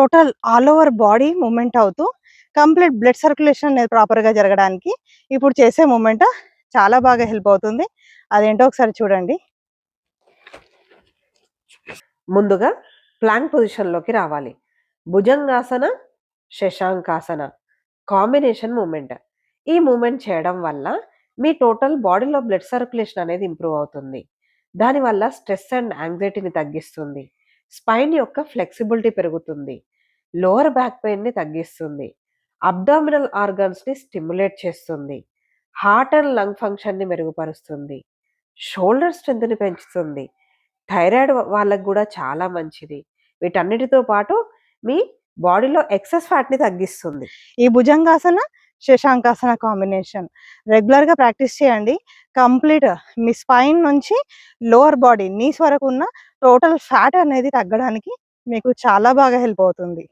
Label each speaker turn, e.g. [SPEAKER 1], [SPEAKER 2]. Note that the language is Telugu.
[SPEAKER 1] Total all over body movement అవుతూ కంప్లీట్ బ్లడ్ సర్క్యులేషన్ అనేది ప్రాపర్‌గా జరగడానికి ఇప్పుడు చేసే మూవ్‌మెంట్ చాలా బాగా హెల్ప్ అవుతుంది. అదేంటో ఒకసారి చూడండి.
[SPEAKER 2] ముందుగా ప్లాంక్ పొజిషన్‌లోకి రావాలి. Bhujangasana, Shashankasana combination movement. ఈ మూవ్‌మెంట్ చేయడం వల్ల మీ టోటల్ బాడీలో బ్లడ్ సర్క్యులేషన్ అనేది ఇంప్రూవ్ అవుతుంది. దానివల్ల స్ట్రెస్ అండ్ యాంగ్జైటీని తగ్గిస్తుంది. స్పైన్ యొక్క ఫ్లెక్సిబిలిటీ పెరుగుతుంది. లోవర్ బ్యాక్ పెయిన్‌ని తగ్గిస్తుంది. అబ్డామినల్ ఆర్గాన్స్‌ని స్టిమ్యులేట్ చేస్తుంది. హార్ట్ అండ్ లంగ్ ఫంక్షన్‌ని మెరుగుపరుస్తుంది. షోల్డర్ స్ట్రెంగ్త్‌ని పెంచుతుంది. థైరాయిడ్ వాళ్ళకి గూడా చాలా మంచిది. వీటన్నిటితో పాటు మీ బాడీలో ఎక్సెస్ ఫ్యాట్‌ని తగ్గిస్తుంది.
[SPEAKER 1] ఈ భుజంగాసన, శశాంకాసన కాంబినేషన్ రెగ్యులర్‌గా ప్రాక్టీస్ చేయండి. కంప్లీట్ మీ స్పైన్ నుంచి లోవర్ బాడీ నీస్ వరకు ఉన్న టోటల్ ఫ్యాట్ అనేది తగ్గడానికి మీకు చాలా బాగా హెల్ప్ అవుతుంది.